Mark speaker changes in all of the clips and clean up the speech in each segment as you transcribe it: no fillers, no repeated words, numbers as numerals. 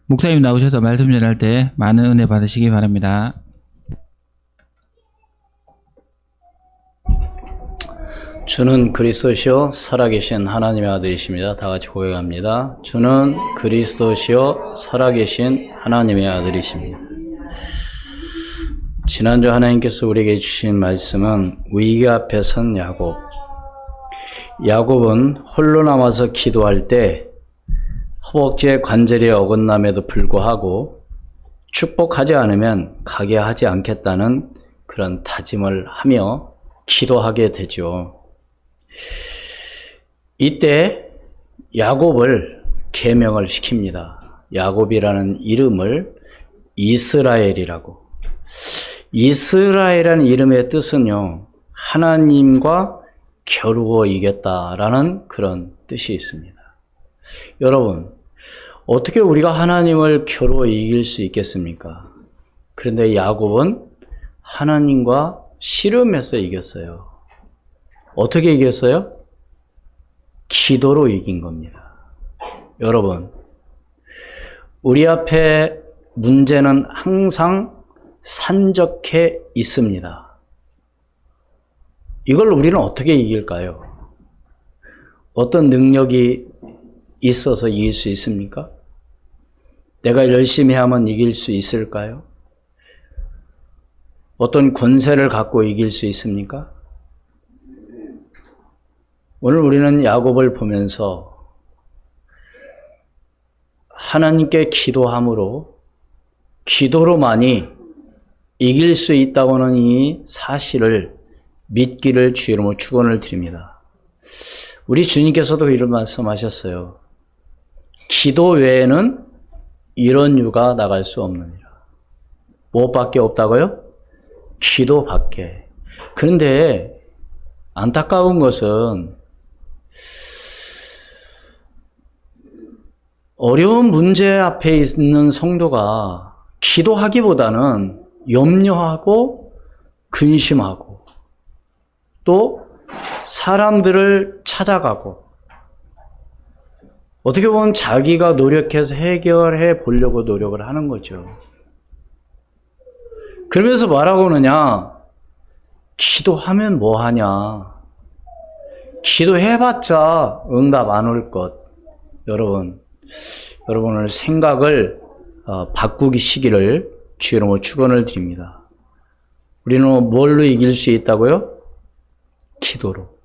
Speaker 1: 목사님 나오셔서 말씀 전할 때 많은 은혜 받으시기 바랍니다.
Speaker 2: 주는 그리스도시요 살아계신 하나님의 아들이십니다. 다 같이 고백합니다. 주는 그리스도시요 살아계신 하나님의 아들이십니다. 지난주 하나님께서 우리에게 주신 말씀은 위기 앞에 선 야곱. 야곱은 홀로 남아서 기도할 때 허벅지에 관절이 어긋남에도 불구하고 축복하지 않으면 가게 하지 않겠다는 그런 다짐을 하며 기도하게 되죠. 이때 야곱을 계명을 시킵니다. 야곱이라는 이름을 이스라엘이라고. 이스라엘이라는 이름의 뜻은요, 하나님과 겨루어 이겼다라는 그런 뜻이 있습니다. 여러분, 어떻게 우리가 하나님을 겨루어 이길 수 있겠습니까? 그런데 야곱은 하나님과 씨름해서 이겼어요. 어떻게 이겼어요? 기도로 이긴 겁니다. 여러분, 우리 앞에 문제는 항상 산적해 있습니다. 이걸 우리는 어떻게 이길까요? 어떤 능력이 있어서 이길 수 있습니까? 내가 열심히 하면 이길 수 있을까요? 어떤 권세를 갖고 이길 수 있습니까? 오늘 우리는 야곱을 보면서 하나님께 기도함으로 기도로만이 이길 수 있다고는 이 사실을 믿기를 주 이름으로 축원을 드립니다. 우리 주님께서도 이런 말씀하셨어요. 기도 외에는 이런 유가 나갈 수 없느니라. 무엇밖에 없다고요? 기도밖에. 그런데 안타까운 것은 어려운 문제 앞에 있는 성도가 기도하기보다는 염려하고 근심하고 또 사람들을 찾아가고 어떻게 보면 자기가 노력해서 해결해 보려고 노력을 하는 거죠. 그러면서 뭐라고 하느냐? 기도하면 뭐하냐? 기도해봤자 응답 안 올 것. 여러분 오늘 생각을 바꾸시기를 주 이름으로 축원을 드립니다. 우리는 뭘로 이길 수 있다고요? 기도로.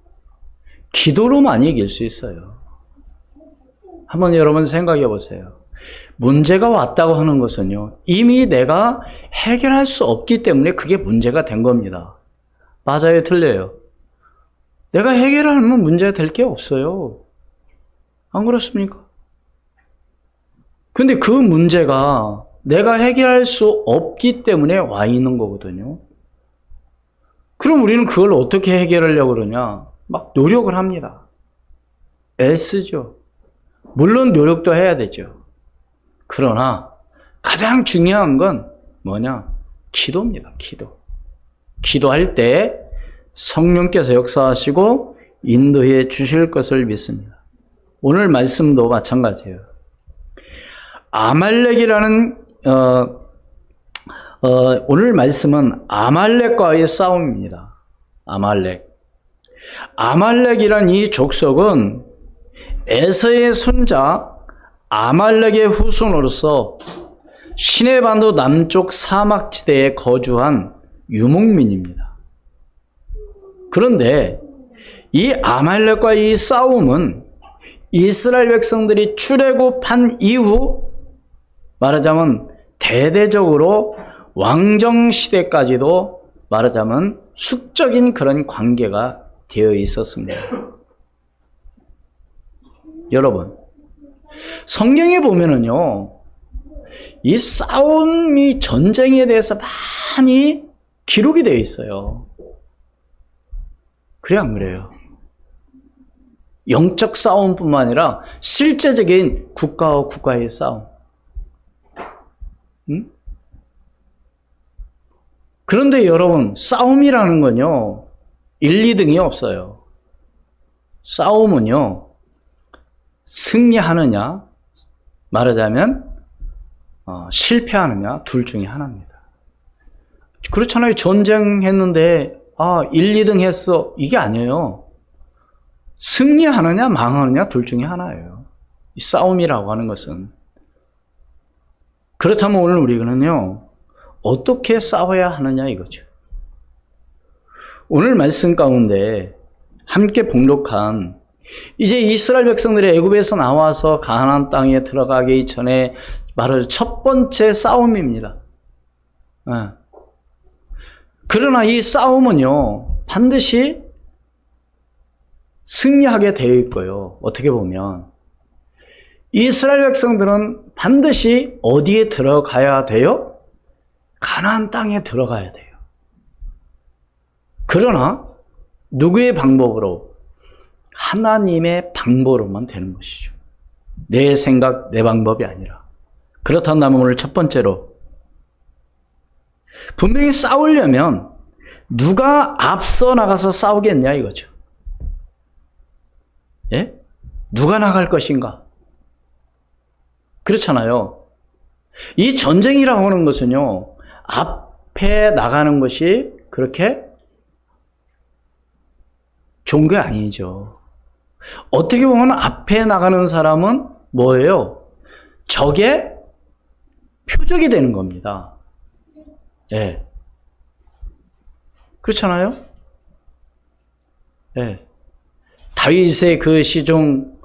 Speaker 2: 기도로만 이길 수 있어요. 한번 여러분 생각해 보세요. 문제가 왔다고 하는 것은요, 이미 내가 해결할 수 없기 때문에 그게 문제가 된 겁니다. 맞아요, 틀려요? 내가 해결하면 문제가 될 게 없어요. 안 그렇습니까? 근데 그 문제가 내가 해결할 수 없기 때문에 와 있는 거거든요. 그럼 우리는 그걸 어떻게 해결하려고 그러냐? 막 노력을 합니다. 애쓰죠. 물론 노력도 해야 되죠. 그러나 가장 중요한 건 뭐냐? 기도입니다. 기도. 기도할 때 성령께서 역사하시고 인도해 주실 것을 믿습니다. 오늘 말씀도 마찬가지예요. 아말렉이라는 오늘 말씀은 아말렉과의 싸움입니다. 아말렉이란 이 족속은 에서의 손자 아말렉의 후손으로서 시내반도 남쪽 사막지대에 거주한 유목민입니다. 그런데 이 아말렉과 이 싸움은 이스라엘 백성들이 출애굽한 이후 말하자면 대대적으로 왕정시대까지도 말하자면 숙적인 그런 관계가 되어 있었습니다. 여러분, 성경에 보면은요, 이 싸움이 전쟁에 대해서 많이 기록이 되어 있어요. 그래, 안 그래요? 영적 싸움뿐만 아니라 실제적인 국가와 국가의 싸움. 응? 그런데 여러분, 싸움이라는 건요, 1, 2등이 없어요. 싸움은요, 승리하느냐, 말하자면 실패하느냐, 둘 중에 하나입니다. 그렇잖아요. 전쟁했는데 1, 2등 했어. 이게 아니에요. 승리하느냐 망하느냐 둘 중에 하나예요. 이 싸움이라고 하는 것은. 그렇다면 오늘 우리는요, 어떻게 싸워야 하느냐 이거죠. 오늘 말씀 가운데 함께 봉독한 이제 이스라엘 백성들이 애굽에서 나와서 가나안 땅에 들어가기 전에 말할 첫 번째 싸움입니다. 그러나 이 싸움은요, 반드시 승리하게 되어 있고요. 어떻게 보면 이스라엘 백성들은 반드시 어디에 들어가야 돼요? 가나안 땅에 들어가야 돼요. 그러나 누구의 방법으로? 하나님의 방법으로만 되는 것이죠. 내 생각, 내 방법이 아니라. 그렇다면 오늘 첫 번째로 분명히 싸우려면 누가 앞서 나가서 싸우겠냐 이거죠. 예? 누가 나갈 것인가? 그렇잖아요. 이 전쟁이라고 하는 것은요, 앞에 나가는 것이 그렇게 좋은 게 아니죠. 어떻게 보면 앞에 나가는 사람은 뭐예요? 적의 표적이 되는 겁니다. 예. 그렇잖아요? 예. 다윗의 그 시종,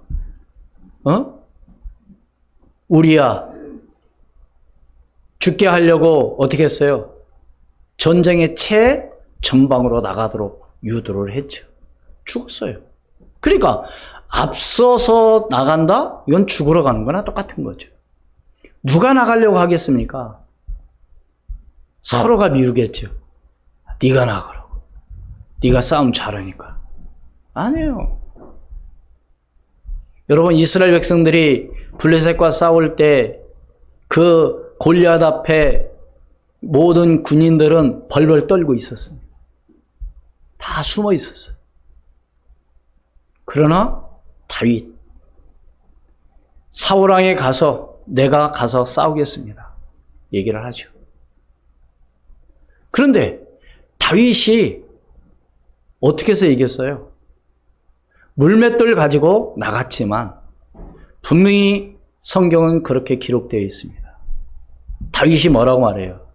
Speaker 2: 우리야, 죽게 하려고 어떻게 했어요? 전쟁의 최전방으로 나가도록 유도를 했죠. 죽었어요. 그러니까 앞서서 나간다? 이건 죽으러 가는 거나 똑같은 거죠. 누가 나가려고 하겠습니까? 서로가 미루겠죠. 네가 나가라고. 네가 싸움 잘하니까. 아니에요. 여러분, 이스라엘 백성들이 블레셋과 싸울 때 그 골리앗 앞에 모든 군인들은 벌벌 떨고 있었습니다. 다 숨어 있었어요. 그러나 다윗, 사울왕에 가서 내가 가서 싸우겠습니다. 얘기를 하죠. 그런데 다윗이 어떻게 해서 이겼어요? 물맷돌 가지고 나갔지만 분명히 성경은 그렇게 기록되어 있습니다. 다윗이 뭐라고 말해요?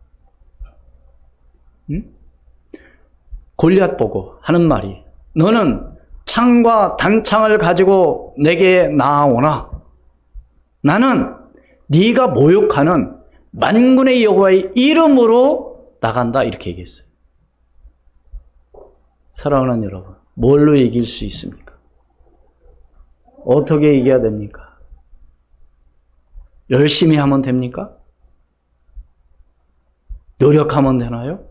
Speaker 2: 골리앗 보고 하는 말이, 너는 창과 단창을 가지고 내게 나아오나 나는 네가 모욕하는 만군의 여호와의 이름으로 나간다, 이렇게 얘기했어요. 사랑하는 여러분, 뭘로 이길 수 있습니까? 어떻게 이겨야 됩니까? 열심히 하면 됩니까? 노력하면 되나요?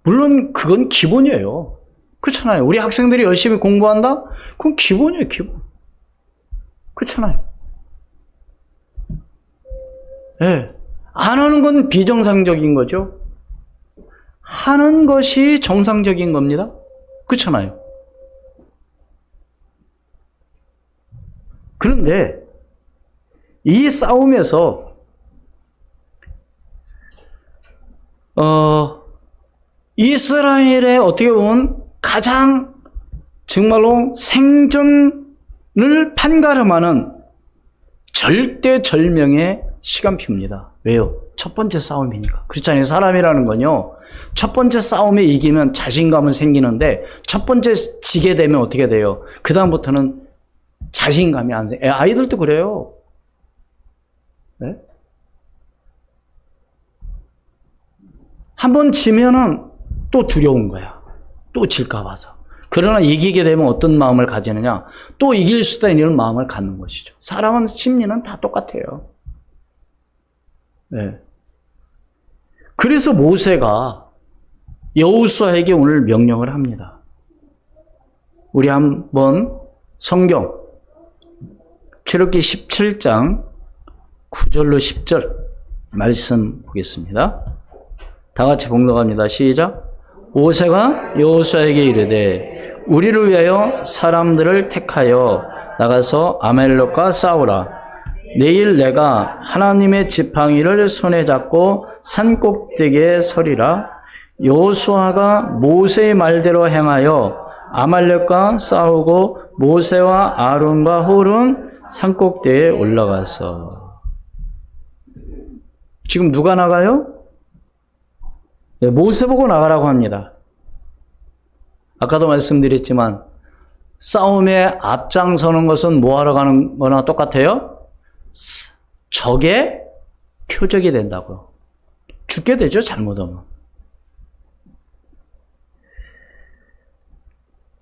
Speaker 2: 물론 그건 기본이에요. 그렇잖아요. 우리 학생들이 열심히 공부한다? 그건 기본이에요, 기본. 그렇잖아요. 네. 안 하는 건 비정상적인 거죠. 하는 것이 정상적인 겁니다. 그렇잖아요. 그런데 이 싸움에서 이스라엘의 어떻게 보면 가장 정말로 생존을 판가름하는 절대절명의 시간표입니다. 왜요? 첫 번째 싸움이니까. 그렇잖아요. 사람이라는 건요, 첫 번째 싸움에 이기면 자신감은 생기는데 첫 번째 지게 되면 어떻게 돼요? 그 다음부터는 자신감이 안 생겨요. 아이들도 그래요. 네? 한번 지면은 또 두려운 거야. 또 질까 봐서. 그러나 이기게 되면 어떤 마음을 가지느냐? 또 이길 수 있다, 이런 마음을 갖는 것이죠. 사람은 심리는 다 똑같아요. 네. 그래서 모세가 여호수아에게 오늘 명령을 합니다. 우리 한번 성경 출애굽기 17장 9절로 10절 말씀 보겠습니다. 다 같이 봉독합니다. 시작. 모세가 여호수아에게 이르되 우리를 위하여 사람들을 택하여 나가서 아말렉과 싸우라. 내일 내가 하나님의 지팡이를 손에 잡고 산 꼭대기에 서리라. 여호수아가 모세의 말대로 행하여 아말렉과 싸우고 모세와 아론과 홀은 산 꼭대기에 올라가서. 지금 누가 나가요? 네, 모세 보고 나가라고 합니다. 아까도 말씀드렸지만 싸움에 앞장서는 것은 뭐하러 가는 거나 똑같아요? 적의 표적이 된다고요. 죽게 되죠, 잘못하면.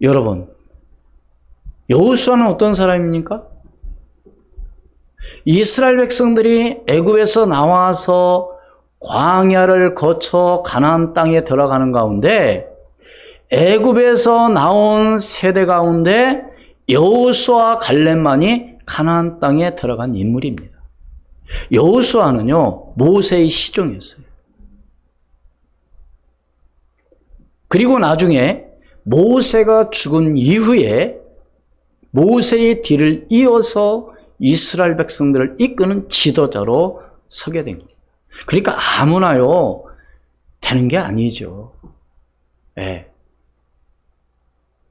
Speaker 2: 여러분, 여호수아는 어떤 사람입니까? 이스라엘 백성들이 애굽에서 나와서 광야를 거쳐 가나안 땅에 들어가는 가운데 애굽에서 나온 세대 가운데 여호수아 갈렙만이 가나안 땅에 들어간 인물입니다. 여호수아는요, 모세의 시종이었어요. 그리고 나중에 모세가 죽은 이후에 모세의 뒤를 이어서 이스라엘 백성들을 이끄는 지도자로 서게 된 겁니다. 그러니까 아무나요 되는 게 아니죠. 네.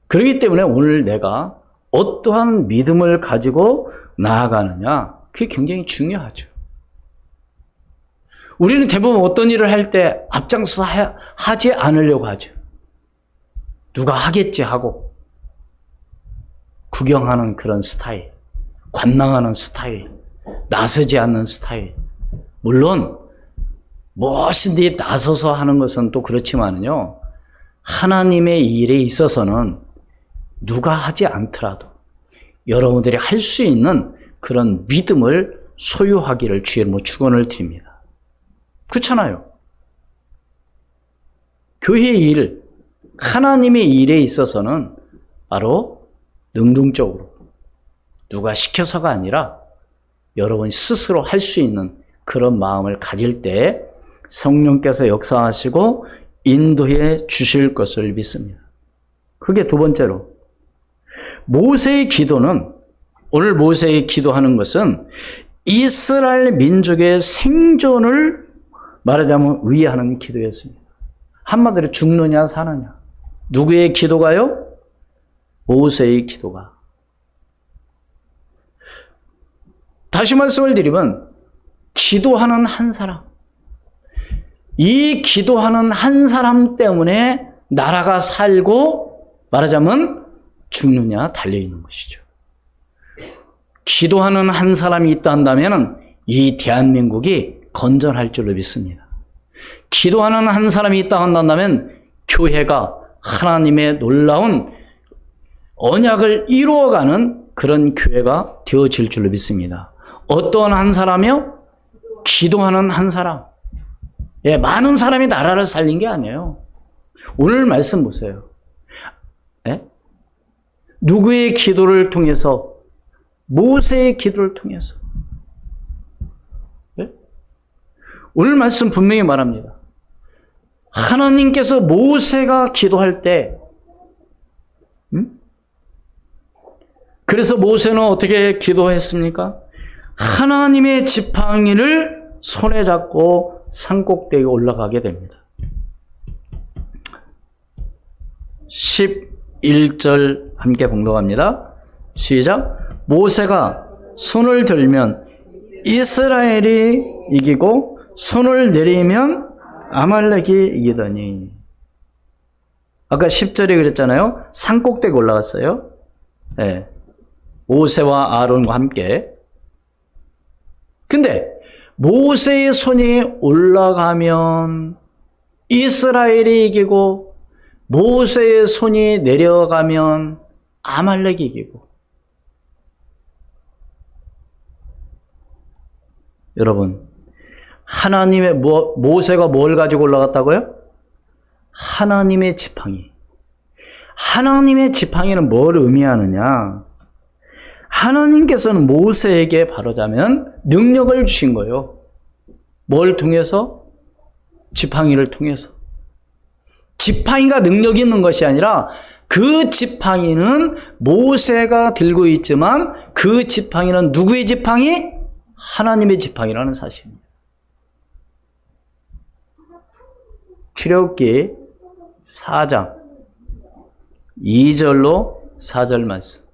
Speaker 2: 그렇기 때문에 오늘 내가 어떠한 믿음을 가지고 나아가느냐, 그게 굉장히 중요하죠. 우리는 대부분 어떤 일을 할 때 앞장서 하지 않으려고 하죠. 누가 하겠지 하고 구경하는 그런 스타일, 관망하는 스타일, 나서지 않는 스타일. 물론 무엇인지 나서서 하는 것은 또 그렇지만요, 하나님의 일에 있어서는 누가 하지 않더라도 여러분들이 할 수 있는 그런 믿음을 소유하기를 주의 이름으로 축원을 드립니다. 그렇잖아요. 교회의 일, 하나님의 일에 있어서는 바로 능동적으로 누가 시켜서가 아니라 여러분이 스스로 할 수 있는 그런 마음을 가질 때 성령께서 역사하시고 인도해 주실 것을 믿습니다. 그게 두 번째로, 모세의 기도는, 오늘 모세의 기도하는 것은 이스라엘 민족의 생존을 말하자면 위하는 기도였습니다. 한마디로 죽느냐 사느냐. 누구의 기도가요? 모세의 기도가. 다시 말씀을 드리면 기도하는 한 사람, 이 기도하는 한 사람 때문에 나라가 살고 말하자면 죽느냐 달려있는 것이죠. 기도하는 한 사람이 있다 한다면 이 대한민국이 건전할 줄로 믿습니다. 기도하는 한 사람이 있다 한다면 교회가 하나님의 놀라운 언약을 이루어가는 그런 교회가 되어질 줄로 믿습니다. 어떠한 한 사람이요? 기도하는 한 사람. 예, 많은 사람이 나라를 살린 게 아니에요. 오늘 말씀 보세요. 예? 누구의 기도를 통해서? 모세의 기도를 통해서. 예? 오늘 말씀 분명히 말합니다. 하나님께서 모세가 기도할 때, 그래서 모세는 어떻게 기도했습니까? 하나님의 지팡이를 손에 잡고 산꼭대기에 올라가게 됩니다. 11절 함께 봉독합니다. 시작. 모세가 손을 들면 이스라엘이 이기고 손을 내리면 아말렉이 이기더니. 아까 10절에 그랬잖아요. 산꼭대기에 올라갔어요. 네. 모세와 아론과 함께. 근데 모세의 손이 올라가면 이스라엘이 이기고 모세의 손이 내려가면 아말렉이 이기고. 여러분, 하나님의 모세가 뭘 가지고 올라갔다고요? 하나님의 지팡이. 하나님의 지팡이는 뭘 의미하느냐? 하나님께서는 모세에게 바로자면 능력을 주신 거예요. 뭘 통해서? 지팡이를 통해서. 지팡이가 능력이 있는 것이 아니라 그 지팡이는 모세가 들고 있지만 그 지팡이는 누구의 지팡이? 하나님의 지팡이라는 사실입니다. 출애굽기 4장 2절로 4절 말씀.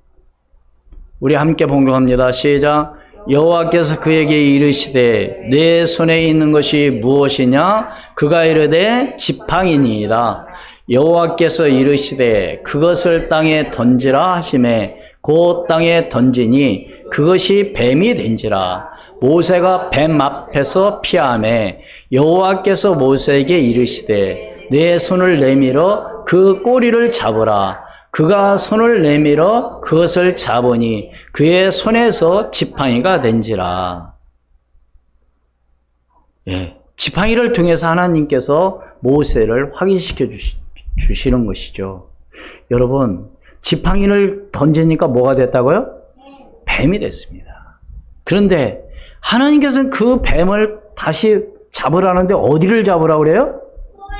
Speaker 2: 우리 함께 봉독합니다. 시작. 여호와께서 그에게 이르시되 내 손에 있는 것이 무엇이냐? 그가 이르되 지팡이니이다. 여호와께서 이르시되 그것을 땅에 던지라 하시매 곧 땅에 던지니 그것이 뱀이 된지라. 모세가 뱀 앞에서 피하매 여호와께서 모세에게 이르시되 내 손을 내밀어 그 꼬리를 잡으라. 그가 손을 내밀어 그것을 잡으니 그의 손에서 지팡이가 된지라. 예, 지팡이를 통해서 하나님께서 모세를 확인시켜 주시는 것이죠. 여러분, 지팡이를 던지니까 뭐가 됐다고요? 뱀이 됐습니다. 그런데 하나님께서는 그 뱀을 다시 잡으라는데 어디를 잡으라고 그래요? 꼬리.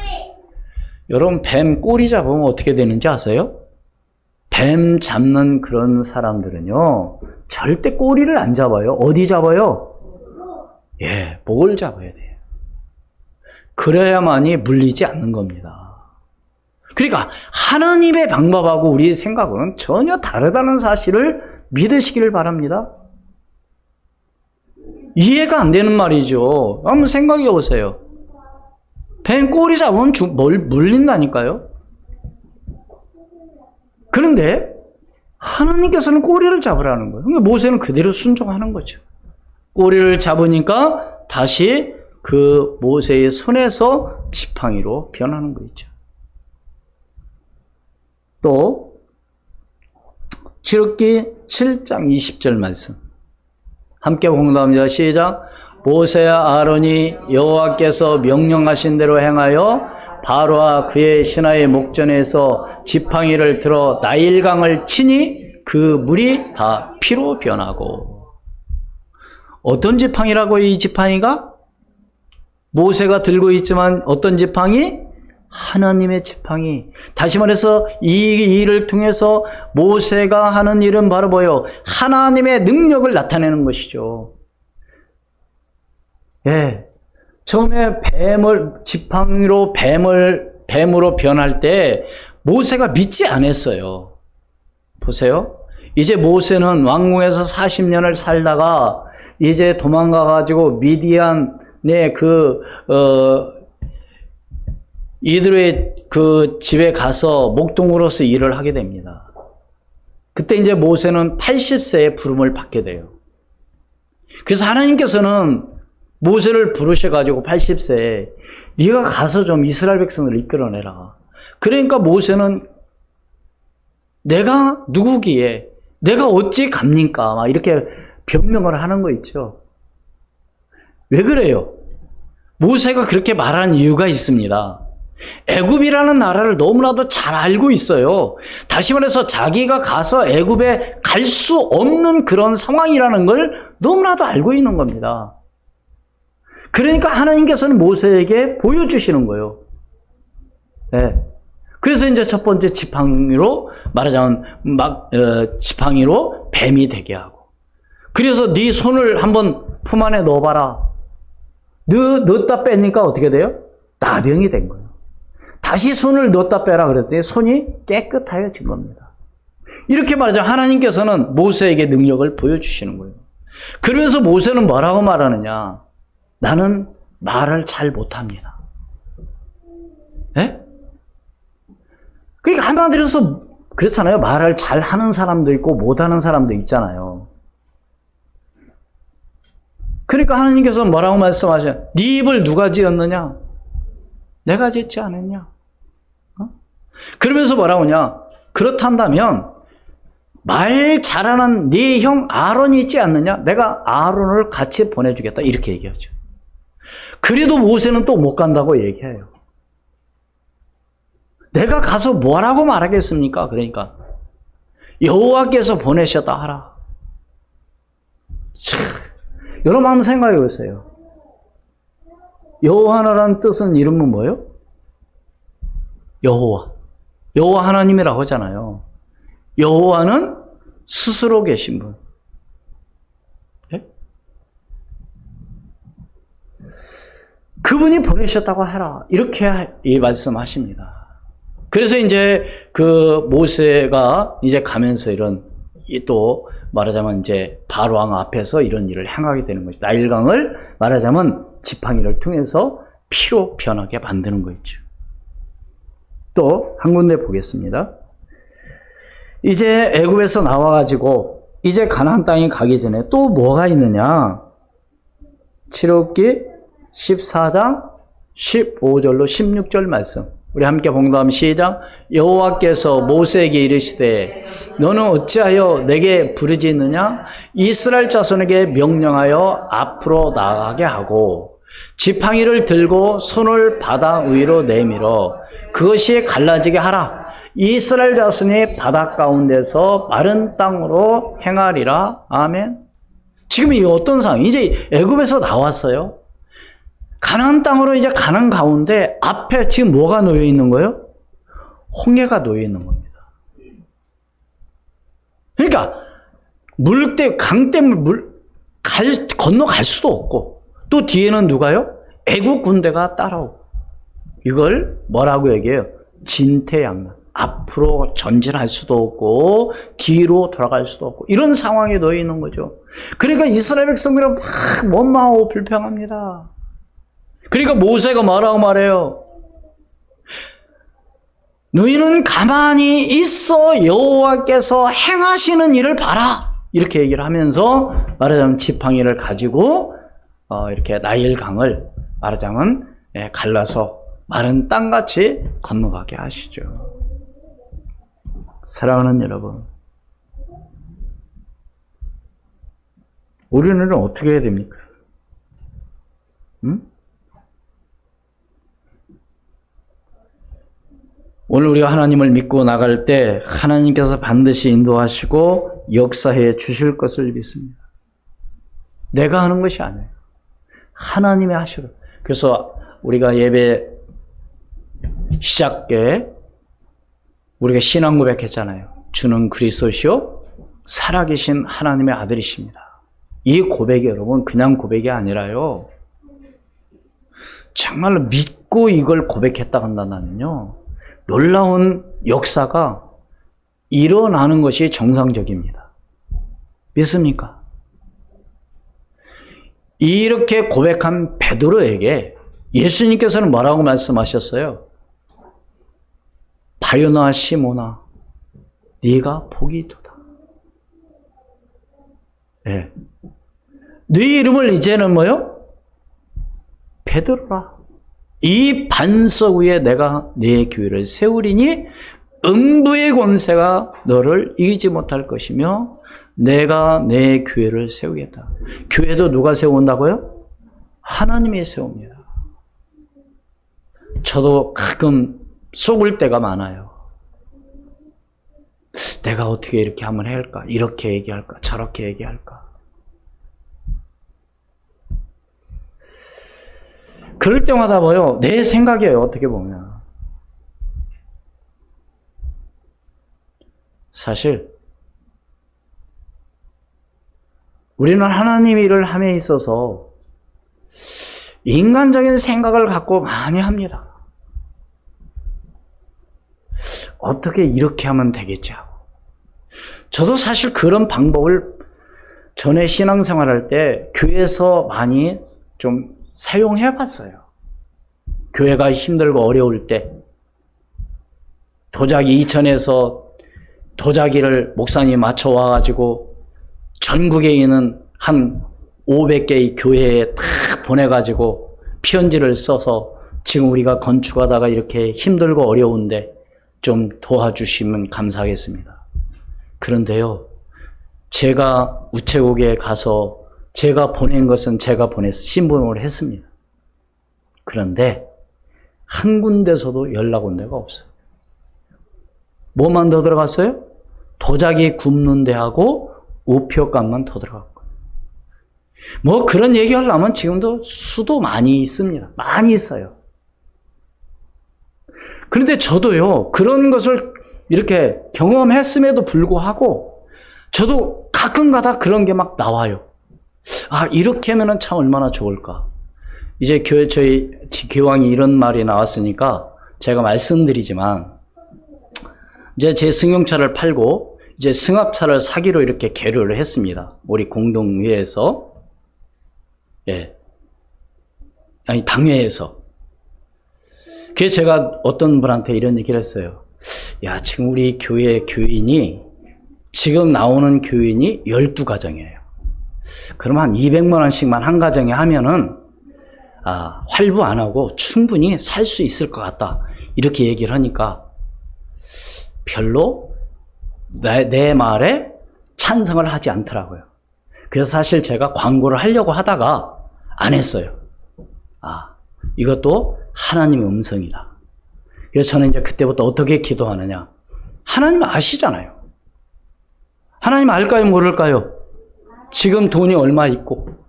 Speaker 2: 여러분, 뱀 꼬리 잡으면 어떻게 되는지 아세요? 뱀 잡는 그런 사람들은요, 절대 꼬리를 안 잡아요. 어디 잡아요? 예, 목을 잡아야 돼요. 그래야만이 물리지 않는 겁니다. 그러니까 하나님의 방법하고 우리의 생각은 전혀 다르다는 사실을 믿으시기를 바랍니다. 이해가 안 되는 말이죠. 한번 생각해 보세요. 뱀 꼬리 잡으면 물린다니까요. 그런데 하나님께서는 꼬리를 잡으라는 거예요. 그러니까 모세는 그대로 순종하는 거죠. 꼬리를 잡으니까 다시 그 모세의 손에서 지팡이로 변하는 거 있죠. 또 출애굽기 7장 20절 말씀 함께 봉독합니다. 시작. 모세와 아론이 여호와께서 명령하신 대로 행하여 바로와 그의 신하의 목전에서 지팡이를 들어 나일강을 치니 그 물이 다 피로 변하고. 어떤 지팡이라고 이 지팡이가? 모세가 들고 있지만 어떤 지팡이? 하나님의 지팡이. 다시 말해서 이 일을 통해서 모세가 하는 일은 바로 뭐예요? 하나님의 능력을 나타내는 것이죠. 예. 처음에 뱀으로 변할 때 모세가 믿지 않았어요. 보세요. 이제 모세는 왕궁에서 40년을 살다가 이제 도망가가지고 미디안의 이들의 그 집에 가서 목동으로서 일을 하게 됩니다. 그때 이제 모세는 80세의 부름을 받게 돼요. 그래서 하나님께서는 모세를 부르셔가지고 80세에 네가 가서 좀 이스라엘 백성을 이끌어내라. 그러니까 모세는 내가 누구기에 내가 어찌 갑니까? 막 이렇게 변명을 하는 거 있죠. 왜 그래요? 모세가 그렇게 말한 이유가 있습니다. 애굽이라는 나라를 너무나도 잘 알고 있어요. 다시 말해서 자기가 가서 애굽에 갈 수 없는 그런 상황이라는 걸 너무나도 알고 있는 겁니다. 그러니까 하나님께서는 모세에게 보여주시는 거예요. 네. 그래서 이제 첫 번째 지팡이로 말하자면 지팡이로 뱀이 되게 하고. 그래서 네 손을 한번 품 안에 넣어봐라. 넣었다 빼니까 어떻게 돼요? 나병이 된 거예요. 다시 손을 넣었다 빼라 그랬더니 손이 깨끗해진 겁니다. 이렇게 말하자면 하나님께서는 모세에게 능력을 보여주시는 거예요. 그러면서 모세는 뭐라고 말하느냐? 나는 말을 잘 못합니다. 예? 그러니까 한마디로 해서 그렇잖아요. 말을 잘하는 사람도 있고 못하는 사람도 있잖아요. 그러니까 하나님께서 뭐라고 말씀하셔요? 네 입을 누가 지었느냐? 내가 짓지 않았냐? 그러면서 뭐라고 하냐? 그렇단다면 말 잘하는 네 형 아론이 있지 않느냐? 내가 아론을 같이 보내주겠다. 이렇게 얘기하죠. 그래도 모세는 또 못 간다고 얘기해요. 내가 가서 뭐라고 말하겠습니까? 그러니까 여호와께서 보내셨다 하라. 여러분 한번 생각해 보세요. 여호와라는 뜻은 이름은 뭐예요? 여호와 하나님이라고 하잖아요. 여호와는 스스로 계신 분. 네? 그분이 보내셨다고 해라. 이렇게 이 말씀하십니다. 그래서 이제 그 모세가 이제 가면서 이런 또 말하자면 이제 바로왕 앞에서 이런 일을 행하게 되는 것이죠. 나일강을 말하자면 지팡이를 통해서 피로 변하게 만드는 거죠. 또 한 군데 보겠습니다. 이제 애굽에서 나와가지고 이제 가나안 땅에 가기 전에 또 뭐가 있느냐? 출애굽기 14장 15절로 16절 말씀. 우리 함께 봉독하면 시작. 여호와께서 모세에게 이르시되 너는 어찌하여 내게 부르짖느냐? 이스라엘 자손에게 명령하여 앞으로 나가게 하고 지팡이를 들고 손을 바다 위로 내밀어 그것이 갈라지게 하라. 이스라엘 자손이 바다 가운데서 마른 땅으로 행하리라. 아멘. 지금 이 어떤 상황? 이제 애굽에서 나왔어요. 가나안 땅으로 이제 가는 가운데 앞에 지금 뭐가 놓여 있는 거예요? 홍해가 놓여 있는 겁니다. 그러니까 강 때문에 건너갈 수도 없고 또 뒤에는 누가요? 애국 군대가 따라오고 이걸 뭐라고 얘기해요? 진퇴양난. 앞으로 전진할 수도 없고 뒤로 돌아갈 수도 없고 이런 상황에 놓여 있는 거죠. 그러니까 이스라엘 백성들은 막 원망하고 불평합니다. 그러니까 모세가 뭐라고 말해요? 너희는 가만히 있어 여호와께서 행하시는 일을 봐라. 이렇게 얘기를 하면서 말하자면 지팡이를 가지고 이렇게 나일강을 말하자면 갈라서 마른 땅같이 건너가게 하시죠. 사랑하는 여러분, 우리는 어떻게 해야 됩니까? 오늘 우리가 하나님을 믿고 나갈 때 하나님께서 반드시 인도하시고 역사해 주실 것을 믿습니다. 내가 하는 것이 아니에요. 하나님이 하시고. 그래서 우리가 예배 시작에 우리가 신앙 고백했잖아요. 주는 그리스도시요 살아계신 하나님의 아들이십니다. 이 고백이 여러분 그냥 고백이 아니라요. 정말로 믿고 이걸 고백했다 한다면요. 놀라운 역사가 일어나는 것이 정상적입니다. 믿습니까? 이렇게 고백한 베드로에게 예수님께서는 뭐라고 말씀하셨어요? 바요나 시모나 네가 복이 있도다. 네. 네 이름을 이제는 뭐요? 베드로라. 이 반석 위에 내가 네 교회를 세우리니 음부의 권세가 너를 이기지 못할 것이며 내가 내 교회를 세우겠다. 교회도 누가 세운다고요? 하나님이 세웁니다. 저도 가끔 속을 때가 많아요. 내가 어떻게 이렇게 하면 할까? 이렇게 얘기할까? 저렇게 얘기할까? 그럴 때마다 뭐요? 내 생각이에요. 어떻게 보면. 사실 우리는 하나님 일을 함에 있어서 인간적인 생각을 갖고 많이 합니다. 어떻게 이렇게 하면 되겠지 하고. 저도 사실 그런 방법을 전에 신앙생활할 때 교회에서 많이 좀 사용해 봤어요. 교회가 힘들고 어려울 때 도자기 이천에서 도자기를 목사님이 맞춰와 가지고 전국에 있는 한 500개의 교회에 다 보내가지고 편지를 써서 지금 우리가 건축하다가 이렇게 힘들고 어려운데 좀 도와주시면 감사하겠습니다. 그런데요, 제가 우체국에 가서 제가 보낸 것은 제가 보내서 신분을 했습니다. 그런데 한 군데서도 연락 온 데가 없어요. 뭐만 더 들어갔어요? 도자기 굽는 데하고 우표값만 더 들어갔고. 뭐 그런 얘기하려면 지금도 수도 많이 있습니다. 많이 있어요. 그런데 저도요, 그런 것을 이렇게 경험했음에도 불구하고 저도 가끔가다 그런 게 막 나와요. 아, 이렇게 하면은 참 얼마나 좋을까. 이제 저희 교황이 이런 말이 나왔으니까 제가 말씀드리지만, 이제 제 승용차를 팔고 이제 승합차를 사기로 이렇게 계류를 했습니다. 우리 공동회에서. 예. 아니, 당회에서. 그래서 제가 어떤 분한테 이런 얘기를 했어요. 야, 지금 우리 교회 교인이, 지금 나오는 교인이 12가정이에요. 그럼 한 200만 원씩만 한 가정에 하면은, 활부 안 하고 충분히 살 수 있을 것 같다. 이렇게 얘기를 하니까 별로 내 말에 찬성을 하지 않더라고요. 그래서 사실 제가 광고를 하려고 하다가 안 했어요. 이것도 하나님의 음성이다. 그래서 저는 이제 그때부터 어떻게 기도하느냐. 하나님 아시잖아요. 하나님 알까요? 모를까요? 지금 돈이 얼마 있고,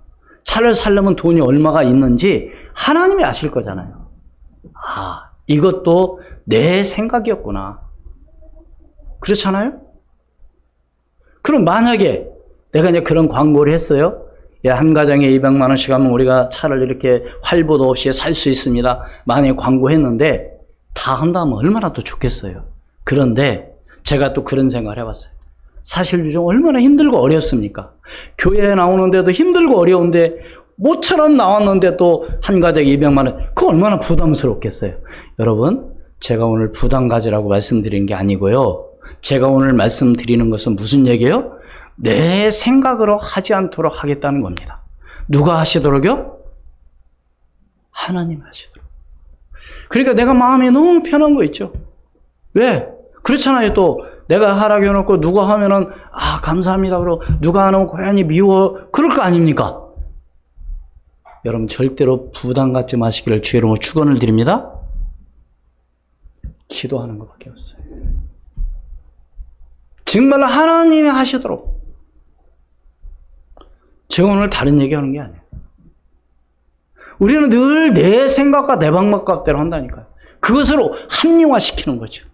Speaker 2: 차를 살려면 돈이 얼마가 있는지 하나님이 아실 거잖아요. 이것도 내 생각이었구나. 그렇잖아요? 그럼 만약에 내가 이제 그런 광고를 했어요. 야, 한 가정에 200만 원씩 하면 우리가 차를 이렇게 활보도 없이 살 수 있습니다. 만약에 광고했는데 다 한다면 얼마나 더 좋겠어요. 그런데 제가 또 그런 생각을 해봤어요. 사실 요즘 얼마나 힘들고 어렵습니까? 교회에 나오는데도 힘들고 어려운데 모처럼 나왔는데 또 한 가정에 200만 원, 그거 얼마나 부담스럽겠어요. 여러분, 제가 오늘 부담 가지라고 말씀드리는 게 아니고요. 제가 오늘 말씀드리는 것은 무슨 얘기예요? 내 생각으로 하지 않도록 하겠다는 겁니다. 누가 하시도록요? 하나님 하시도록. 그러니까 내가 마음이 너무 편한 거 있죠. 왜? 그렇잖아요. 또 내가 하락해놓고 누가 하면은 감사합니다 그러고, 누가 안 하면 고연히 미워, 그럴 거 아닙니까? 여러분, 절대로 부담 갖지 마시기를 주의 이름으로 축원을 드립니다. 기도하는 것밖에 없어요. 정말로 하나님이 하시도록. 제가 오늘 다른 얘기하는 게 아니에요. 우리는 늘 내 생각과 내 방법대로 한다니까요. 그것을 합리화시키는 거죠.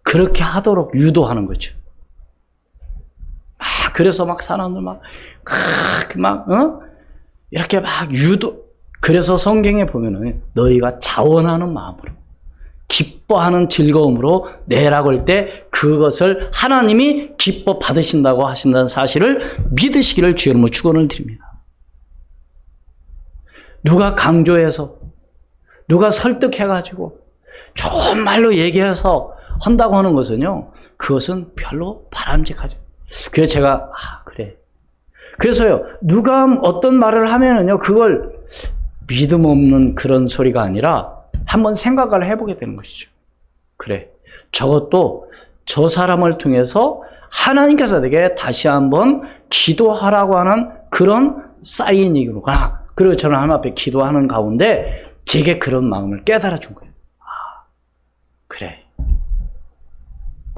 Speaker 2: 그렇게 하도록 유도하는 거죠. 그래서 막 사람들 이렇게 막 유도. 그래서 성경에 보면은 너희가 자원하는 마음으로, 기뻐하는 즐거움으로 내라고 할 때 그것을 하나님이 기뻐 받으신다고 하신다는 사실을 믿으시기를 주의 이름으로 축원을 드립니다. 누가 강조해서, 누가 설득해가지고 좋은 말로 얘기해서 한다고 하는 것은요, 그것은 별로 바람직하죠. 그래서 제가 그래. 그래서요, 누가 어떤 말을 하면은요, 그걸 믿음 없는 그런 소리가 아니라 한번 생각을 해보게 되는 것이죠. 그래, 저것도 저 사람을 통해서 하나님께서 내게 다시 한번 기도하라고 하는 그런 사인이구나. 그리고 저는 하나님 앞에 기도하는 가운데 제게 그런 마음을 깨달아 준 거예요. 그래,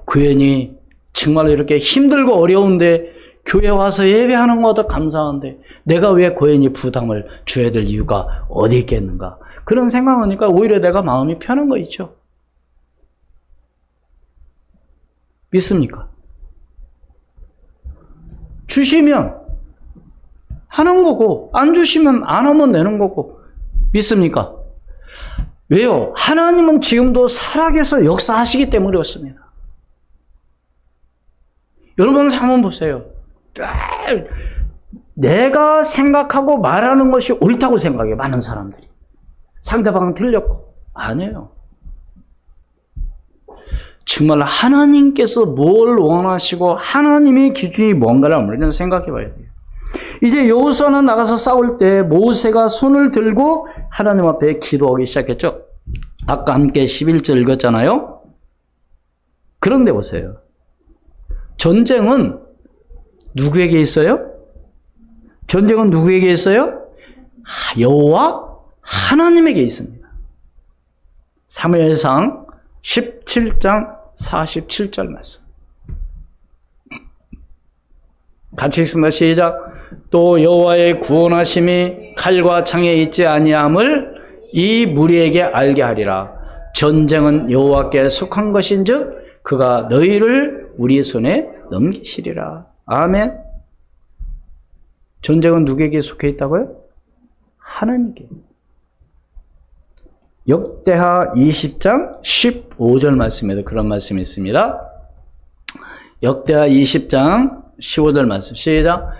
Speaker 2: 교인이 정말로 이렇게 힘들고 어려운데 교회 와서 예배하는 것도 감사한데 내가 왜 교인이 부담을 줘야 될 이유가 어디 있겠는가. 그런 생각하니까 오히려 내가 마음이 편한 거 있죠. 믿습니까? 주시면 하는 거고, 안 주시면 안 하면 되는 거고. 믿습니까? 왜요? 하나님은 지금도 살아계셔 역사하시기 때문에 그렇습니다. 여러분 한번 보세요. 내가 생각하고 말하는 것이 옳다고 생각해요. 많은 사람들이. 상대방은 틀렸고. 아니에요. 정말 하나님께서 뭘 원하시고 하나님의 기준이 뭔가를 우리는 생각해 봐야 돼요. 이제 여호수아는 나가서 싸울 때 모세가 손을 들고 하나님 앞에 기도하기 시작했죠. 아까 함께 11절 읽었잖아요. 그런데 보세요. 전쟁은 누구에게 있어요? 전쟁은 누구에게 있어요? 여호와 하나님에게 있습니다. 사무엘상 17장 47절 말씀. 같이 읽습니다. 시작. 또 여호와의 구원하심이 칼과 창에 있지 아니함을 이 무리에게 알게 하리라. 전쟁은 여호와께 속한 것인즉 그가 너희를 우리 손에 넘기시리라. 아멘. 전쟁은 누구에게 속해 있다고요? 하나님께. 역대하 20장 15절 말씀에도 그런 말씀이 있습니다. 역대하 20장 15절 말씀 시작.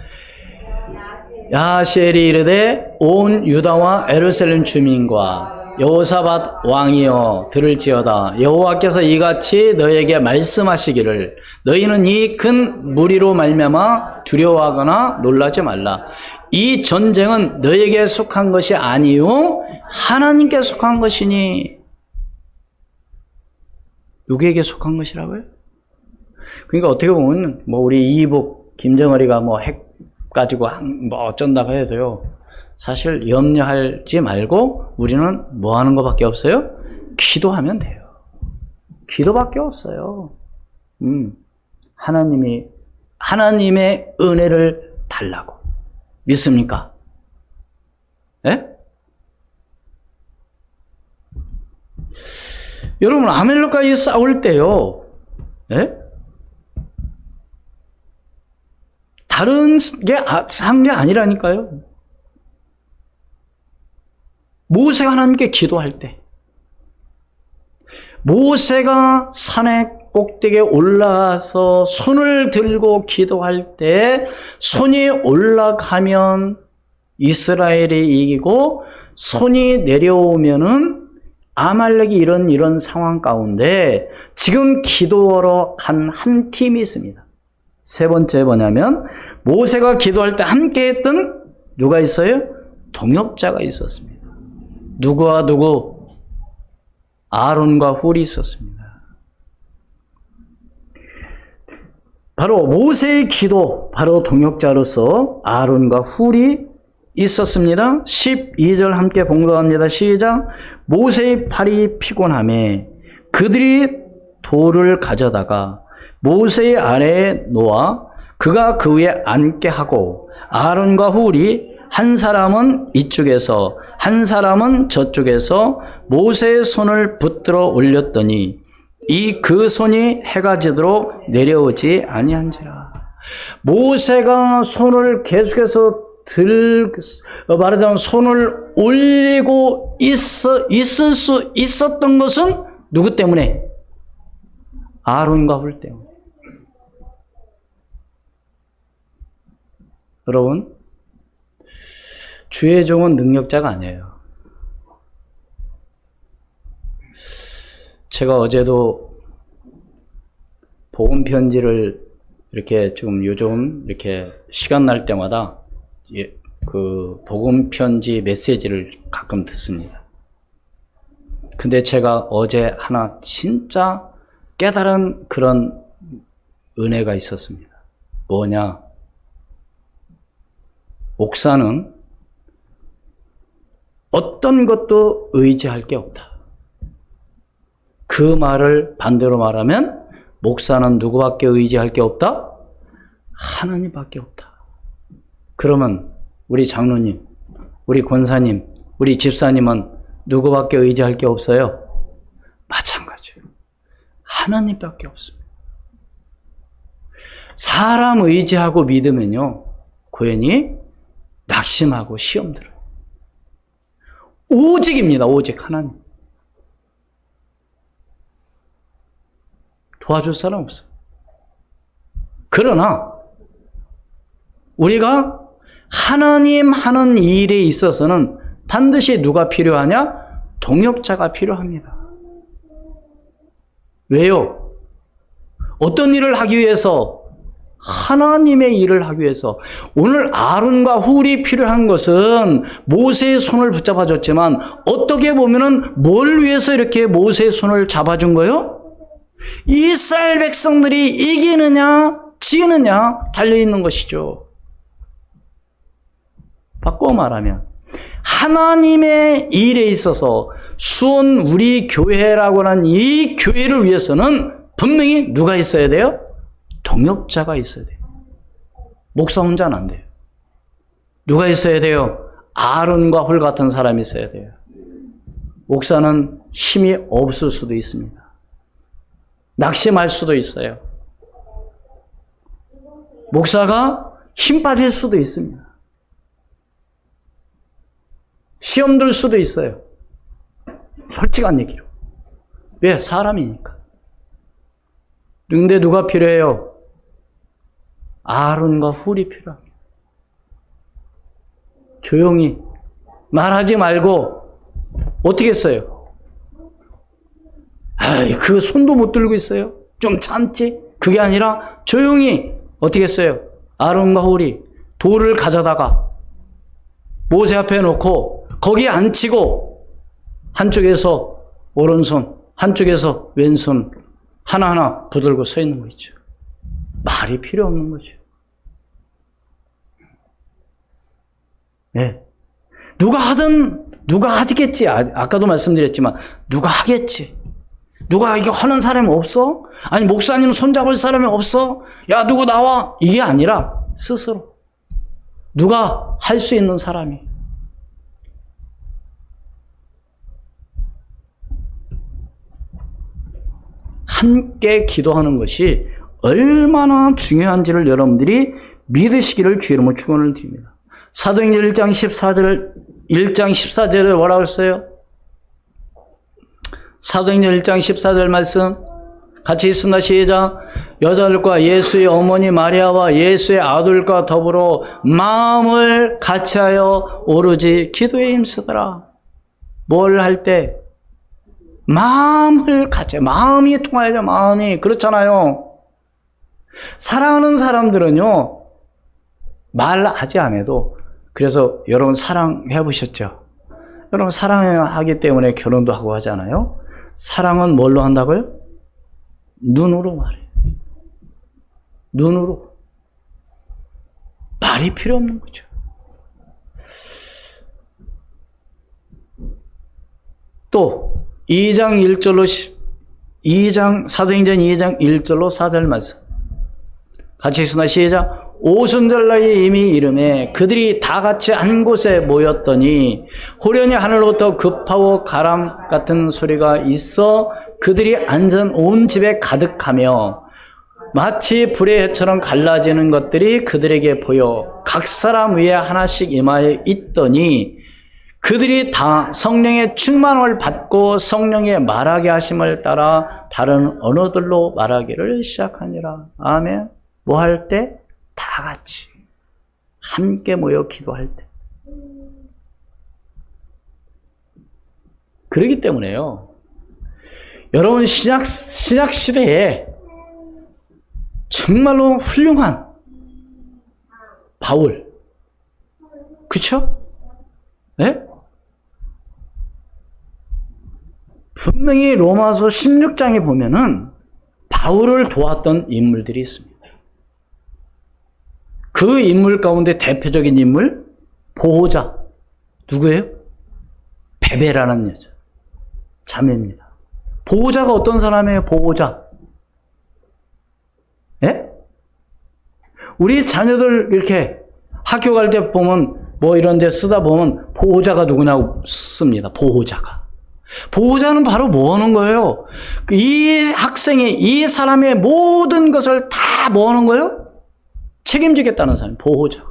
Speaker 2: 야하시엘이 이르되 온 유다와 예루살렘 주민과 여호사밧 왕이여 들을지어다. 여호와께서 이같이 너에게 말씀하시기를 너희는 이 큰 무리로 말미암아 두려워하거나 놀라지 말라. 이 전쟁은 너에게 속한 것이 아니요 하나님께 속한 것이니. 누구에게 속한 것이라고요? 그러니까 어떻게 보면 뭐 우리 이복 김정은이가 뭐 핵 가지고 뭐 어쩐다고 해도요, 사실 염려하지 말고 우리는 뭐 하는 것밖에 없어요? 기도하면 돼요. 기도밖에 없어요. 하나님의 은혜를 달라고. 믿습니까? 예? 여러분, 아멜렉과의 싸울 때요, 예? 다른 게 한 게 아니라니까요. 모세가 하나님께 기도할 때, 모세가 산의 꼭대기에 올라가서 손을 들고 기도할 때 손이 올라가면 이스라엘이 이기고 손이 내려오면은 아말렉이 이런 상황 가운데 지금 기도하러 간 한 팀이 있습니다. 세 번째 뭐냐면 모세가 기도할 때 함께 했던 누가 있어요? 동역자가 있었습니다. 누구와 누구? 아론과 훌이 있었습니다. 바로 모세의 기도, 바로 동역자로서 아론과 훌이 있었습니다. 12절 함께 봉독합니다. 시작. 모세의 팔이 피곤하매 그들이 돌을 가져다가 모세의 아래에 놓아 그가 그 위에 앉게 하고 아론과 훌이 한 사람은 이쪽에서 한 사람은 저쪽에서 모세의 손을 붙들어 올렸더니 그 손이 해가 지도록 내려오지 아니한지라. 모세가 손을 계속해서 말하자면 손을 올리고 있을 수 있었던 것은 누구 때문에? 아론과 훌 때문에. 여러분, 주의 종은 능력자가 아니에요. 제가 어제도 복음 편지를 이렇게 지금 요즘 이렇게 시간 날 때마다 그 복음 편지 메시지를 가끔 듣습니다. 근데 제가 어제 하나 진짜 깨달은 그런 은혜가 있었습니다. 뭐냐? 목사는 어떤 것도 의지할 게 없다. 그 말을 반대로 말하면 목사는 누구밖에 의지할 게 없다? 하나님밖에 없다. 그러면 우리 장로님, 우리 권사님, 우리 집사님은 누구밖에 의지할 게 없어요? 마찬가지예요. 하나님밖에 없습니다. 사람 의지하고 믿으면요, 고연히 낙심하고 시험 들어요. 오직입니다. 오직 하나님. 도와줄 사람 없어요. 그러나 우리가 하나님 하는 일에 있어서는 반드시 누가 필요하냐? 동역자가 필요합니다. 왜요? 어떤 일을 하기 위해서? 하나님의 일을 하기 위해서. 오늘 아론과 훌이 필요한 것은 모세의 손을 붙잡아 줬지만 어떻게 보면은 뭘 위해서 이렇게 모세의 손을 잡아준 거예요? 이스라엘 백성들이 이기느냐 지느냐 달려있는 것이죠. 바꿔 말하면 하나님의 일에 있어서 수원 우리 교회라고 하는 이 교회를 위해서는 분명히 누가 있어야 돼요? 동역자가 있어야 돼요. 목사 혼자는 안 돼요. 누가 있어야 돼요? 아론과 훌 같은 사람이 있어야 돼요. 목사는 힘이 없을 수도 있습니다. 낙심할 수도 있어요. 목사가 힘 빠질 수도 있습니다. 시험 들 수도 있어요. 솔직한 얘기로. 왜? 사람이니까. 근데 누가 필요해요? 아론과 훌이 필요합니다. 조용히 말하지 말고 어떻게 했어요? 아이, 그 손도 못 들고 있어요. 좀 참지. 그게 아니라 조용히 어떻게 했어요? 아론과 훌이 돌을 가져다가 모세 앞에 놓고 거기에 앉히고 한쪽에서 오른손, 한쪽에서 왼손 하나하나 붙들고 서 있는 거 있죠. 말이 필요 없는 거죠. 네. 누가 하든 누가 하겠지. 아까도 말씀드렸지만 누가 하겠지. 누가 이거 하는 사람이 없어? 아니 목사님 손잡을 사람이 없어? 야 누구 나와? 이게 아니라 스스로 누가 할 수 있는 사람이 함께 기도하는 것이 얼마나 중요한지를 여러분들이 믿으시기를 주의 이름으로 축원을 드립니다. 사도행전 1장 14절에 뭐라고 했어요? 사도행전 1장 14절 말씀 같이 있습니다. 시작. 여자들과 예수의 어머니 마리아와 예수의 아들과 더불어 마음을 같이하여 오로지 기도에 힘쓰더라. 뭘 할 때? 마음을 같이, 마음이 통하야죠. 마음이. 그렇잖아요. 사랑하는 사람들은요, 말하지 않아도, 그래서 여러분 사랑해 보셨죠? 여러분 사랑하기 때문에 결혼도 하고 하잖아요. 사랑은 뭘로 한다고요? 눈으로 말해요. 눈으로. 말이 필요 없는 거죠. 또 2장 1절로 2장 사도행전 2장 1절로 4절 말씀. 같이 있으나 시작. 오순절 날에 이미 이름에 그들이 다 같이 한 곳에 모였더니 호련히 하늘로부터 급하고 가람 같은 소리가 있어 그들이 앉은 온 집에 가득하며 마치 불의 혀처럼 갈라지는 것들이 그들에게 보여 각 사람 위에 하나씩 임하여 있더니 그들이 다 성령의 충만을 받고 성령의 말하게 하심을 따라 다른 언어들로 말하기를 시작하니라. 아멘. 뭐 할 때? 다 같이 함께 모여 기도할 때. 그렇기 때문에요. 여러분 신약 시대에 정말로 훌륭한 바울, 그쵸? 네? 분명히 로마서 16장에 보면은 바울을 도왔던 인물들이 있습니다. 그 인물 가운데 대표적인 인물, 보호자. 누구예요? 베베라는 여자. 자매입니다. 보호자가 어떤 사람이에요? 보호자. 예? 우리 자녀들 이렇게 학교 갈 때 보면 뭐 이런 데 쓰다 보면 보호자가 누구냐고 씁니다. 보호자가. 보호자는 바로 뭐 하는 거예요? 이 학생의, 이 사람의 모든 것을 다 뭐 하는 거예요? 책임지겠다는 사람, 보호자.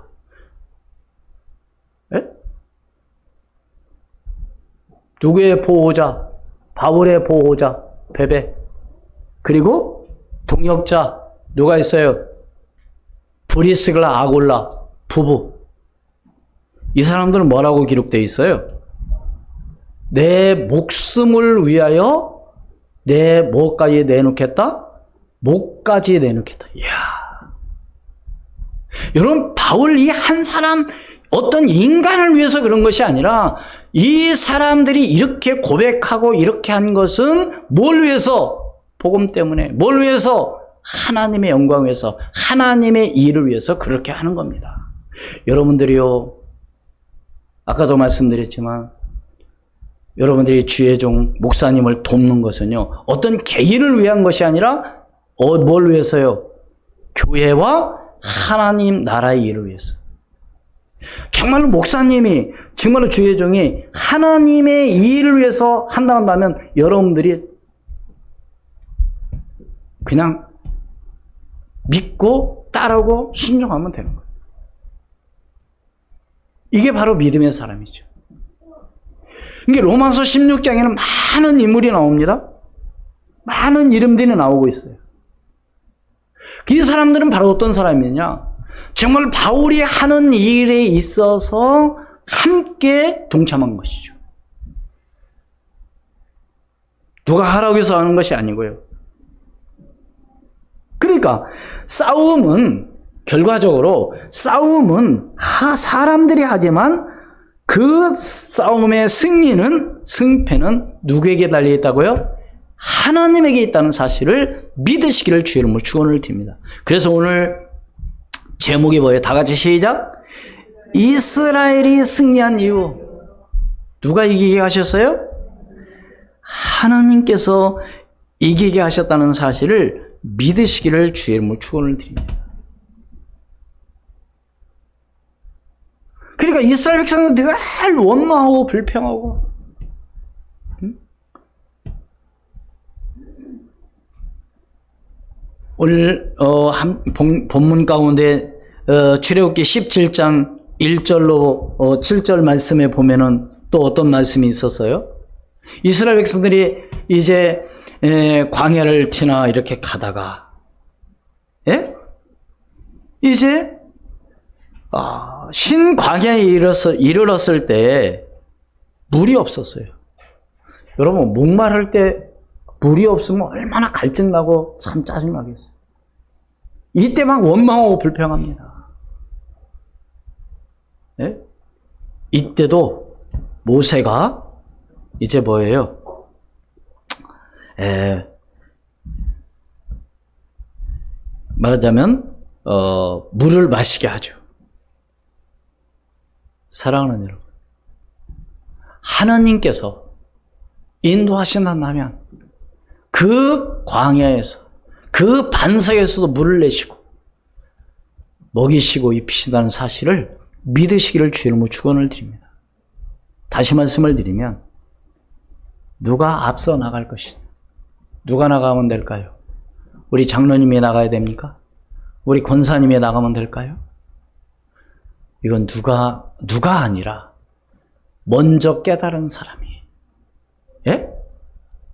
Speaker 2: 예? 누구의 보호자? 바울의 보호자, 베베. 그리고 동역자, 누가 있어요? 브리스글라, 아골라, 부부. 이 사람들은 뭐라고 기록되어 있어요? 내 목숨을 위하여 내 뭐까지 내놓겠다? 목까지 내놓겠다. 이야. 여러분, 바울 이 한 사람, 어떤 인간을 위해서 그런 것이 아니라 이 사람들이 이렇게 고백하고 이렇게 한 것은 뭘 위해서? 복음 때문에. 뭘 위해서? 하나님의 영광을 위해서, 하나님의 일을 위해서 그렇게 하는 겁니다. 여러분들이요, 아까도 말씀드렸지만 여러분들이 주의 종 목사님을 돕는 것은요, 어떤 개인을 위한 것이 아니라 뭘 위해서요? 교회와 하나님 나라의 일을 위해서. 정말로 목사님이, 정말로 주의 종이 하나님의 일을 위해서 한다면 여러분들이 그냥 믿고 따르고 순종하면 되는 거예요. 이게 바로 믿음의 사람이죠. 이게 로마서 16장에는 많은 인물이 나옵니다. 많은 이름들이 나오고 있어요. 이 사람들은 바로 어떤 사람이냐? 정말 바울이 하는 일에 있어서 함께 동참한 것이죠. 누가 하라고 해서 하는 것이 아니고요. 그러니까 결과적으로 싸움은 사람들이 하지만 그 싸움의 승패는 누구에게 달려있다고요? 하나님에게 있다는 사실을 믿으시기를 주의 이름으로 축원을 드립니다. 그래서 오늘 제목이 뭐예요? 다 같이 시작. 이스라엘이 승리한 이유. 누가 이기게 하셨어요? 하나님께서 이기게 하셨다는 사실을 믿으시기를 주의 이름으로 축원을 드립니다. 그러니까 이스라엘 백성들이 늘 원망하고 불평하고, 오늘 본문 가운데 출애굽기 17장 1절로 7절 말씀에 보면은 또 어떤 말씀이 있었어요? 이스라엘 백성들이 이제 광야를 지나 이렇게 가다가 이제 신광야에 이르렀을 때 물이 없었어요. 여러분, 목마를 때 물이 없으면 얼마나 갈증나고 참 짜증나겠어요. 이때 막 원망하고 불평합니다. 이때도 모세가 이제 뭐예요? 말하자면 물을 마시게 하죠. 사랑하는 여러분, 하나님께서 인도하신다면 그 광야에서, 그 반석에서도 물을 내시고 먹이시고 입히신다는 사실을 믿으시기를 주의 이름으로 축원을 드립니다. 다시 말씀을 드리면, 누가 앞서 나갈 것이냐? 누가 나가면 될까요? 우리 장로님이 나가야 됩니까? 우리 권사님이 나가면 될까요? 이건 누가 아니라 먼저 깨달은 사람이,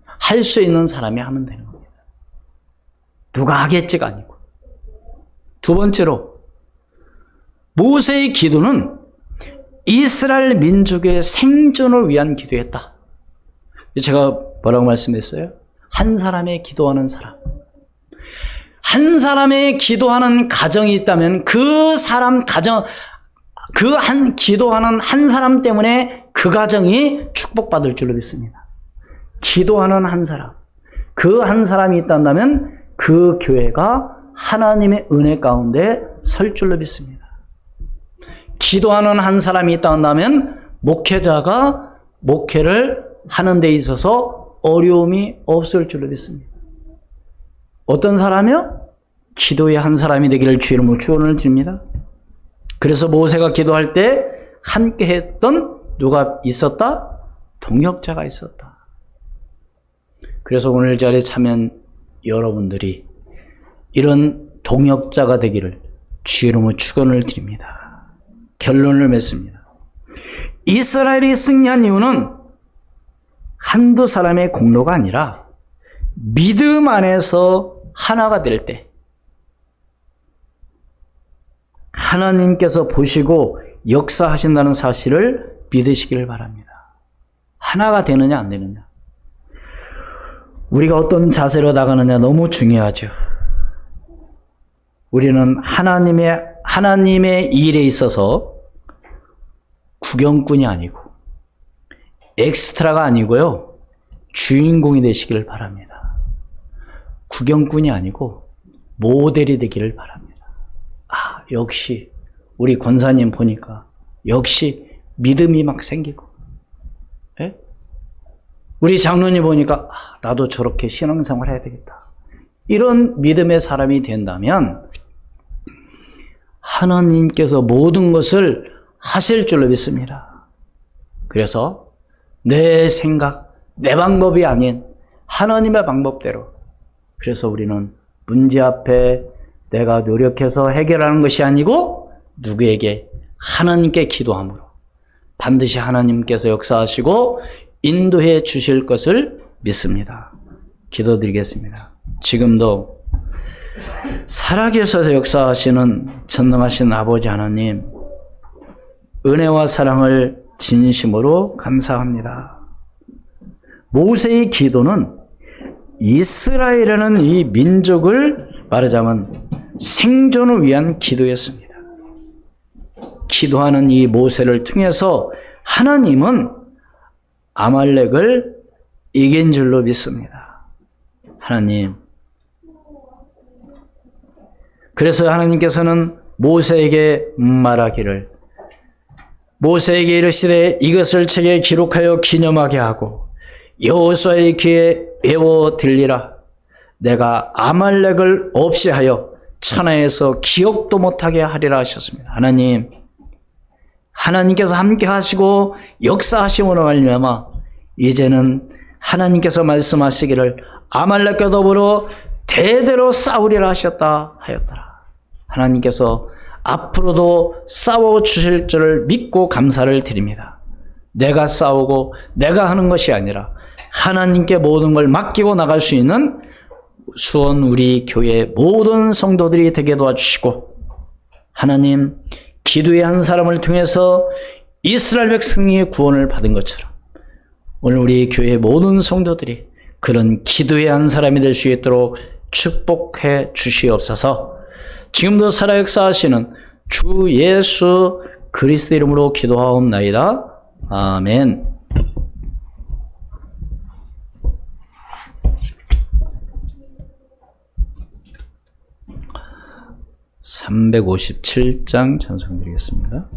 Speaker 2: 할 수 있는 사람이 하면 되는 겁니다. 누가 하겠지가 아니고. 두 번째로, 모세의 기도는 이스라엘 민족의 생존을 위한 기도였다. 제가 뭐라고 말씀했어요? 한 사람의 기도하는 사람. 한 사람의 기도하는 가정이 있다면 그 사람 가정, 기도하는 한 사람 때문에 그 가정이 축복받을 줄로 믿습니다. 기도하는 한 사람. 그 한 사람이 있다면 그 교회가 하나님의 은혜 가운데 설 줄로 믿습니다. 기도하는 한 사람이 있다면 목회자가 목회를 하는 데 있어서 어려움이 없을 줄로 믿습니다. 어떤 사람이요? 기도의 한 사람이 되기를 주의 이름으로 축원을 드립니다. 그래서 모세가 기도할 때 함께 했던 누가 있었다? 동역자가 있었다. 그래서 오늘 자리에 참여한 여러분들이 이런 동역자가 되기를 주의 이름으로 축원을 드립니다. 결론을 맺습니다. 이스라엘이 승리한 이유는 한두 사람의 공로가 아니라 믿음 안에서 하나가 될 때 하나님께서 보시고 역사하신다는 사실을 믿으시기를 바랍니다. 하나가 되느냐 안 되느냐, 우리가 어떤 자세로 나가느냐 너무 중요하죠. 우리는 하나님의 일에 있어서 구경꾼이 아니고 엑스트라가 아니고요, 주인공이 되시기를 바랍니다. 구경꾼이 아니고 모델이 되기를 바랍니다. 역시 우리 권사님 보니까 역시 믿음이 막 생기고, 우리 장로님 보니까 나도 저렇게 신앙생활 해야 되겠다, 이런 믿음의 사람이 된다면 하나님께서 모든 것을 하실 줄로 믿습니다. 그래서 내 생각, 내 방법이 아닌 하나님의 방법대로, 그래서 우리는 문제 앞에 내가 노력해서 해결하는 것이 아니고 누구에게? 하나님께 기도함으로 반드시 하나님께서 역사하시고 인도해 주실 것을 믿습니다. 기도드리겠습니다. 지금도 살아계셔서 역사하시는 전능하신 아버지 하나님, 은혜와 사랑을 진심으로 감사합니다. 모세의 기도는 이스라엘이라는 이 민족을 말하자면 생존을 위한 기도였습니다. 기도하는 이 모세를 통해서 하나님은 아말렉을 이긴 줄로 믿습니다. 하나님, 그래서 하나님께서는 모세에게 말하기를, 모세에게 이르시되 이것을 책에 기록하여 기념하게 하고 여호수아의 귀에 외워 들리라. 내가 아말렉을 없이 하여 천하에서 기억도 못하게 하리라 하셨습니다. 하나님, 하나님께서 함께 하시고 역사하심으로 말미암아 이제는 하나님께서 말씀하시기를 아말렉과 더불어 대대로 싸우리라 하셨다 하였더라. 하나님께서 앞으로도 싸워주실 줄을 믿고 감사를 드립니다. 내가 싸우고 내가 하는 것이 아니라 하나님께 모든 걸 맡기고 나갈 수 있는 수원 우리 교회 모든 성도들이 되게 도와주시고, 하나님, 기도의 한 사람을 통해서 이스라엘 백성의 구원을 받은 것처럼 오늘 우리 교회 모든 성도들이 그런 기도의 한 사람이 될 수 있도록 축복해 주시옵소서. 지금도 살아 역사하시는 주 예수 그리스도 이름으로 기도하옵나이다. 아멘. (357장) 찬송드리겠습니다.